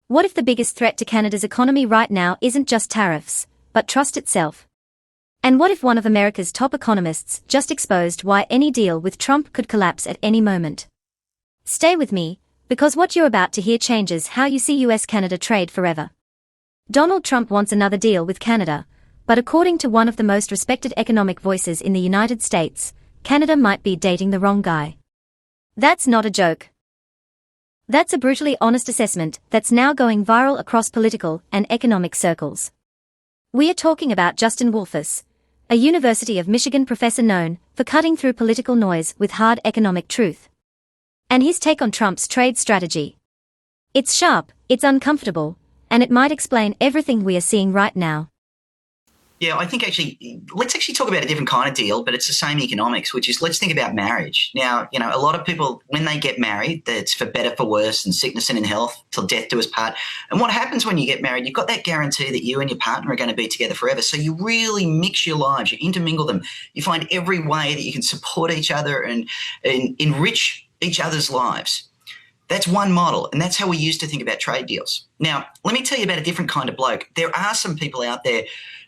What if the biggest threat to Canada's economy right now isn't just tariffs, but trust itself? And what if one of America's top economists just exposed why any deal with Trump could collapse at any moment? Stay with me, because what you're about to hear changes how you see US-Canada trade forever. Donald Trump wants another deal with Canada, but according to one of the most respected economic voices in the United States, Canada might be dating the wrong guy. That's not a joke. That's a brutally honest assessment that's now going viral across political and economic circles. We are talking about Justin Wolfus, a University of Michigan professor known for cutting through political noise with hard economic truth. And his take on Trump's trade strategy. It's sharp, it's uncomfortable, and it might explain everything we are seeing right now. Yeah, I think let's talk about a different kind of deal, but it's the same economics, which is let's think about marriage. Now, a lot of people, when they get married, that's for better, for worse, in sickness and in health, till death do us part. And what happens when you get married, you've got that guarantee that you and your partner are going to be together forever. So you really mix your lives, you intermingle them. You find every way that you can support each other and enrich each other's lives. That's one model, and that's how we used to think about trade deals. Now, let me tell you about a different kind of bloke. There are some people out there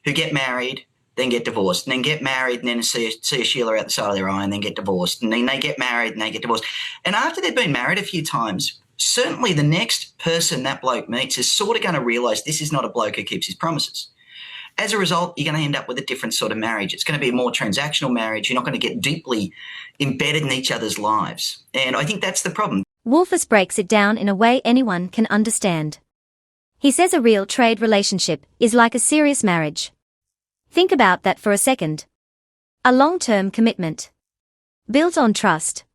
who get married, then get divorced, and then get married and then see a Sheila out the side of their eye and then get divorced, and then they get married and they get divorced. And after they've been married a few times, certainly the next person that bloke meets is sort of going to realise this is not a bloke who keeps his promises. As a result, you're going to end up with a different sort of marriage. It's going to be a more transactional marriage. You're not going to get deeply embedded in each other's lives. And I think that's the problem. Wolfus breaks it down in a way anyone can understand. He says a real trade relationship is like a serious marriage. Think about that for a second. A long-term commitment. Built on trust.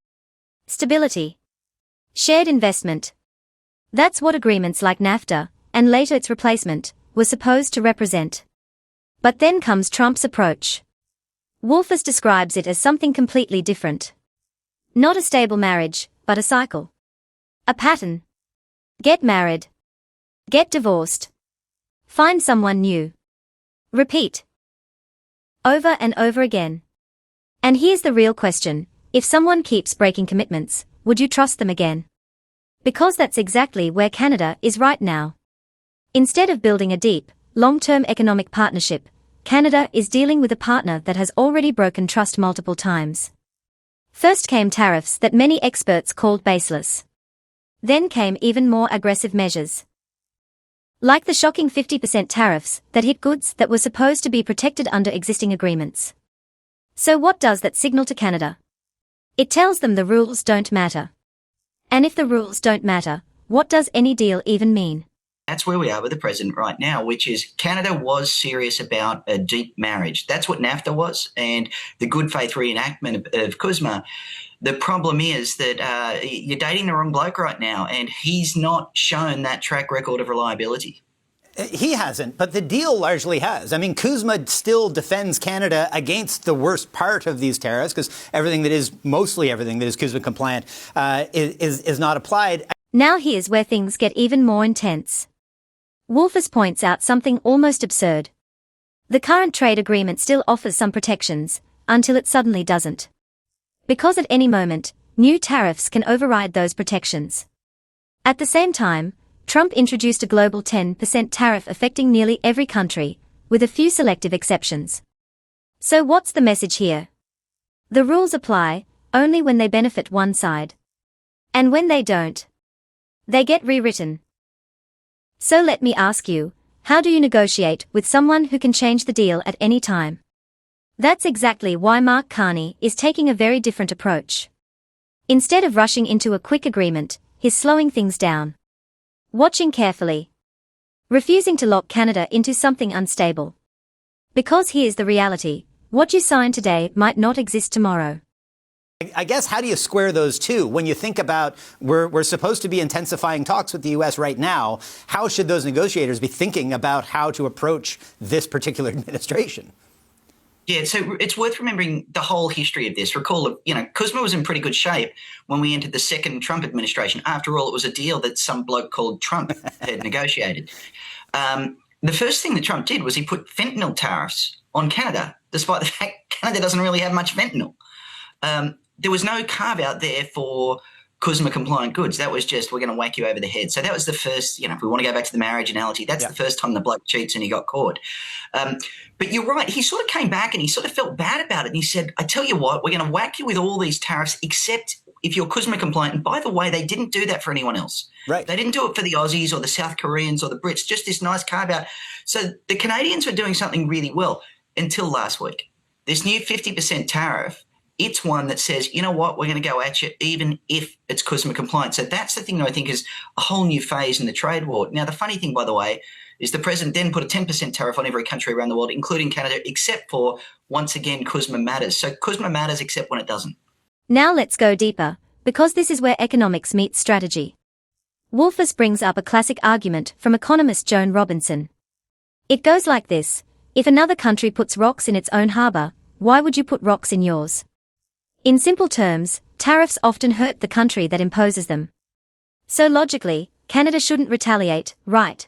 Stability. Shared investment. That's what agreements like NAFTA, and later its replacement, were supposed to represent. But then comes Trump's approach. Wolfus describes it as something completely different. Not a stable marriage, but a cycle. A pattern. Get married. Get divorced. Find someone new. Repeat. Over and over again. And here's the real question: if someone keeps breaking commitments, would you trust them again? Because that's exactly where Canada is right now. Instead of building a deep, long-term economic partnership, Canada is dealing with a partner that has already broken trust multiple times. First came tariffs that many experts called baseless. Then came even more aggressive measures. Like the shocking 50% tariffs that hit goods that were supposed to be protected under existing agreements. So what does that signal to Canada? It tells them the rules don't matter. And if the rules don't matter, what does any deal even mean? That's where we are with the president right now, which is Canada was serious about a deep marriage. That's what NAFTA was, and the good faith reenactment of CUSMA. The problem is that you're dating the wrong bloke right now, and he's not shown that track record of reliability. He hasn't, but the deal largely has. I mean, CUSMA still defends Canada against the worst part of these tariffs because mostly everything that is CUSMA compliant is not applied. Now here's where things get even more intense. Wolfus points out something almost absurd. The current trade agreement still offers some protections, until it suddenly doesn't. Because at any moment, new tariffs can override those protections. At the same time, Trump introduced a global 10% tariff affecting nearly every country, with a few selective exceptions. So what's the message here? The rules apply only when they benefit one side. And when they don't, they get rewritten. So let me ask you, how do you negotiate with someone who can change the deal at any time? That's exactly why MarkCarney is taking a very different approach. Instead of rushing into a quick agreement, he's slowing things down. Watching carefully. Refusing to lock Canada into something unstable. Because here's the reality: what you sign today might not exist tomorrow. I guess, how do you square those two? When you think about we're supposed to be intensifying talks with the U.S. right now, how should those negotiators be thinking about how to approach this particular administration? Yeah, so it's worth remembering the whole history of this. Recall, CUSMA was in pretty good shape when we entered the second Trump administration. After all, it was a deal that some bloke called Trump had negotiated. The first thing that Trump did was he put fentanyl tariffs on Canada, despite the fact Canada doesn't really have much fentanyl. There was no carve-out there for CUSMA compliant goods. That was just, we're going to whack you over the head. So that was the first, if we want to go back to the marriage analogy, that's the first time the bloke cheats and he got caught. But you're right. He sort of came back and he sort of felt bad about it. And he said, I tell you what, we're going to whack you with all these tariffs, except if you're CUSMA compliant. And by the way, they didn't do that for anyone else. Right. They didn't do it for the Aussies or the South Koreans or the Brits, just this nice carve out. So the Canadians were doing something really well until last week. This new 50% tariff, it's one that says, you know what, we're going to go at you even if it's CUSMA compliant. So that's the thing that I think is a whole new phase in the trade war. Now, the funny thing, by the way, is the president then put a 10% tariff on every country around the world, including Canada, except for, once again, CUSMA matters. So CUSMA matters except when it doesn't. Now let's go deeper, because this is where economics meets strategy. Wolfers brings up a classic argument from economist Joan Robinson. It goes like this: if another country puts rocks in its own harbour, why would you put rocks in yours? In simple terms, tariffs often hurt the country that imposes them. So logically, Canada shouldn't retaliate, right?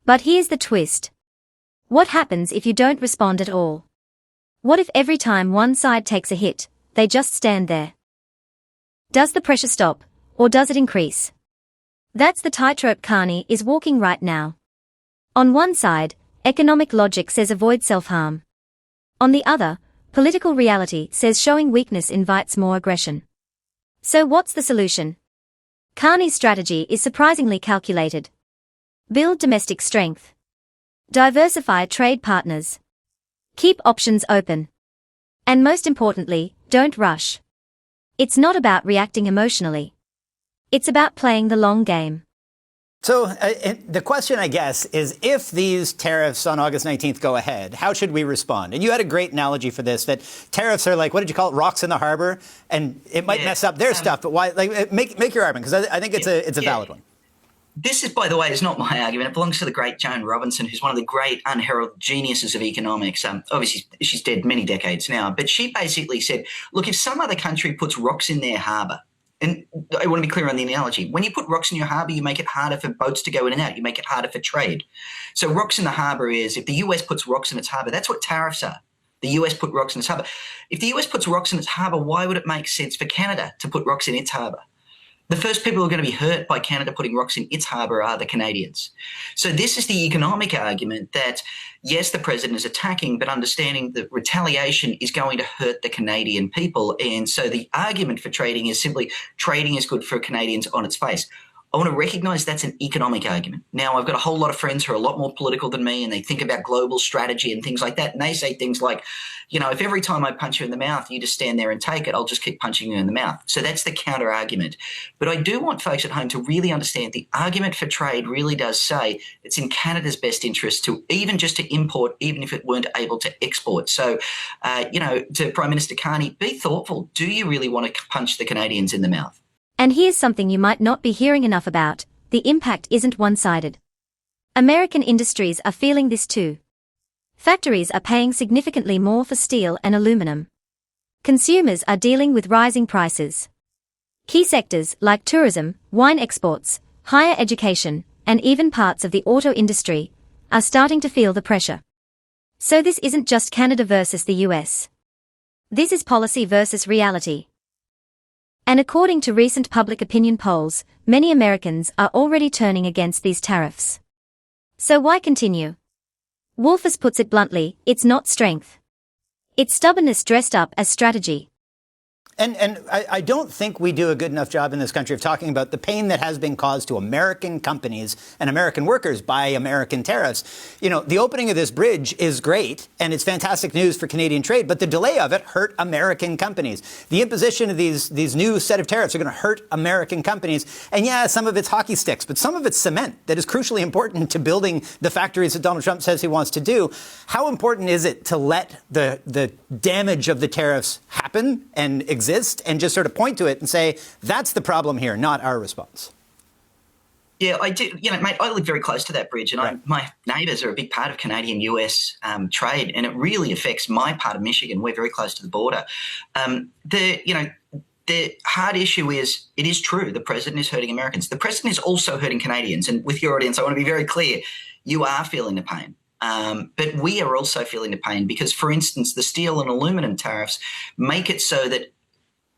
But here's the twist. What happens if you don't respond at all? What if every time one side takes a hit, they just stand there? Does the pressure stop, or does it increase? That's the tightrope Carney is walking right now. On one side, economic logic says avoid self-harm. On the other, political reality says showing weakness invites more aggression. So what's the solution? Carney's strategy is surprisingly calculated. Build domestic strength. Diversify trade partners. Keep options open. And most importantly, don't rush. It's not about reacting emotionally. It's about playing the long game. So the question, I guess, is if these tariffs on August 19th go ahead, how should we respond? And you had a great analogy for this, that tariffs are like, what did you call it, rocks in the harbor? And it might mess up their stuff, but why? Like, make your argument, because I think it's a valid one. This is, by the way, is not my argument. It belongs to the great Joan Robinson, who's one of the great unheralded geniuses of economics. Obviously, she's dead many decades now. But she basically said, look, if some other country puts rocks in their harbour, and I want to be clear on the analogy, when you put rocks in your harbour, you make it harder for boats to go in and out. You make it harder for trade. So rocks in the harbour is, if the US puts rocks in its harbour, that's what tariffs are. The US put rocks in its harbour. If the US puts rocks in its harbour, why would it make sense for Canada to put rocks in its harbour? The first people who are going to be hurt by Canada putting rocks in its harbour are the Canadians. So this is the economic argument that, yes, the president is attacking, but understanding that retaliation is going to hurt the Canadian people. And so the argument for trading is simply trading is good for Canadians on its face. I want to recognise that's an economic argument. Now, I've got a whole lot of friends who are a lot more political than me, and they think about global strategy and things like that. And they say things like, if every time I punch you in the mouth, you just stand there and take it, I'll just keep punching you in the mouth. So that's the counter argument. But I do want folks at home to really understand the argument for trade really does say it's in Canada's best interest to import, even if it weren't able to export. So, to Prime Minister Carney, be thoughtful. Do you really want to punch the Canadians in the mouth? And here's something you might not be hearing enough about: the impact isn't one-sided. American industries are feeling this too. Factories are paying significantly more for steel and aluminum. Consumers are dealing with rising prices. Key sectors like tourism, wine exports, higher education, and even parts of the auto industry are starting to feel the pressure. So this isn't just Canada versus the US. This is policy versus reality. And according to recent public opinion polls, many Americans are already turning against these tariffs. So why continue? Wolfers puts it bluntly, it's not strength. It's stubbornness dressed up as strategy. And I don't think we do a good enough job in this country of talking about the pain that has been caused to American companies and American workers by American tariffs. The opening of this bridge is great, and it's fantastic news for Canadian trade, but the delay of it hurt American companies. The imposition of these new set of tariffs are going to hurt American companies. And yeah, some of it's hockey sticks, but some of it's cement that is crucially important to building the factories that Donald Trump says he wants to do. How important is it to let the damage of the tariffs happen and exist and just sort of point to it and say, that's the problem here, not our response? Yeah, I do. Mate, I live very close to that bridge, and right. My neighbours are a big part of Canadian-US trade, and it really affects my part of Michigan. We're very close to the border. The hard issue is, it is true, the president is hurting Americans. The president is also hurting Canadians, and with your audience, I want to be very clear, you are feeling the pain. But we are also feeling the pain because, for instance, the steel and aluminum tariffs make it so that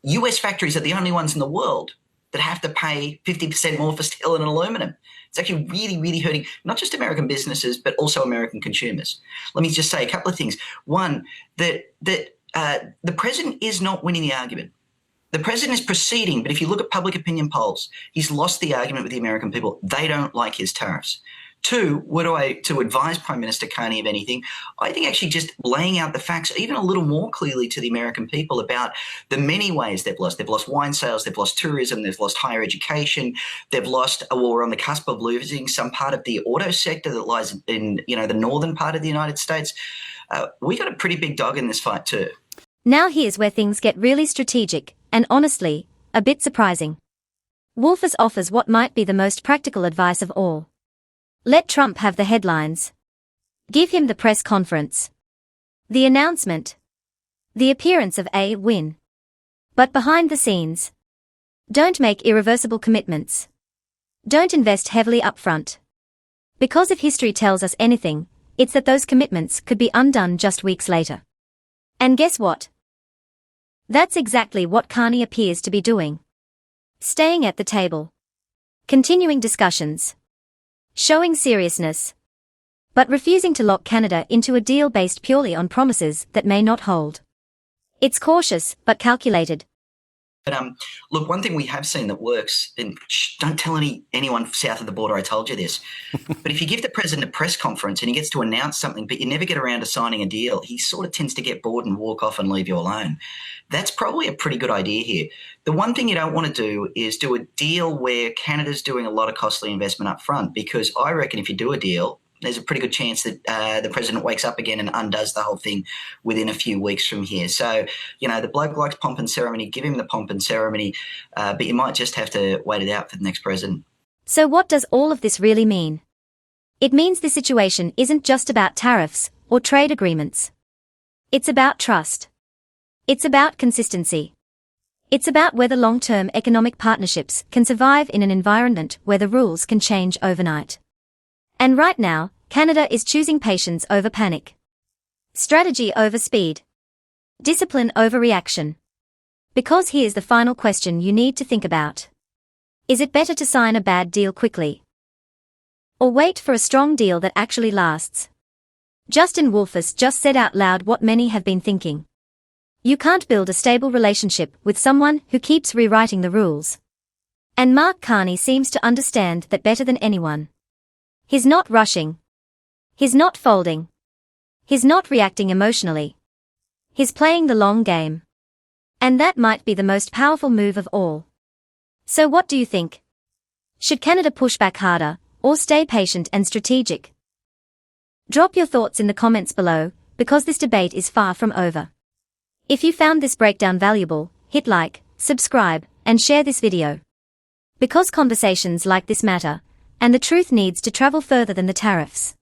US factories are the only ones in the world that have to pay 50% more for steel and aluminum. It's actually really, really hurting not just American businesses, but also American consumers. Let me just say a couple of things. One, that the president is not winning the argument. The president is proceeding, but if you look at public opinion polls, he's lost the argument with the American people. They don't like his tariffs. Two, to advise Prime Minister Carney of anything, I think actually just laying out the facts even a little more clearly to the American people about the many ways they've lost. They've lost wine sales, they've lost tourism, they've lost higher education, they've lost, we're on the cusp of losing some part of the auto sector that lies in, the northern part of the United States. We got a pretty big dog in this fight too. Now here's where things get really strategic, and honestly, a bit surprising. Wolfers offers what might be the most practical advice of all. Let Trump have the headlines. Give him the press conference. The announcement. The appearance of a win. But behind the scenes. Don't make irreversible commitments. Don't invest heavily upfront. Because if history tells us anything, it's that those commitments could be undone just weeks later. And guess what? That's exactly what Carney appears to be doing. Staying at the table. Continuing discussions. Showing seriousness. But refusing to lock Canada into a deal based purely on promises that may not hold. It's cautious, but calculated. But look, one thing we have seen that works, and don't tell anyone south of the border I told you this, but if you give the president a press conference and he gets to announce something, but you never get around to signing a deal, he sort of tends to get bored and walk off and leave you alone. That's probably a pretty good idea here. The one thing you don't want to do is do a deal where Canada's doing a lot of costly investment up front, because I reckon if you do a deal, there's a pretty good chance that the president wakes up again and undoes the whole thing within a few weeks from here. So, the bloke likes pomp and ceremony, give him the pomp and ceremony, but you might just have to wait it out for the next president. So what does all of this really mean? It means the situation isn't just about tariffs or trade agreements. It's about trust. It's about consistency. It's about whether long-term economic partnerships can survive in an environment where the rules can change overnight. And right now, Canada is choosing patience over panic. Strategy over speed. Discipline over reaction. Because here's the final question you need to think about. Is it better to sign a bad deal quickly? Or wait for a strong deal that actually lasts? Justin Wolfers just said out loud what many have been thinking. You can't build a stable relationship with someone who keeps rewriting the rules. And MarkCarney seems to understand that better than anyone. He's not rushing. He's not folding. He's not reacting emotionally. He's playing the long game. And that might be the most powerful move of all. So what do you think? Should Canada push back harder, or stay patient and strategic? Drop your thoughts in the comments below, because this debate is far from over. If you found this breakdown valuable, hit like, subscribe, and share this video. Because conversations like this matter, and the truth needs to travel further than the tariffs.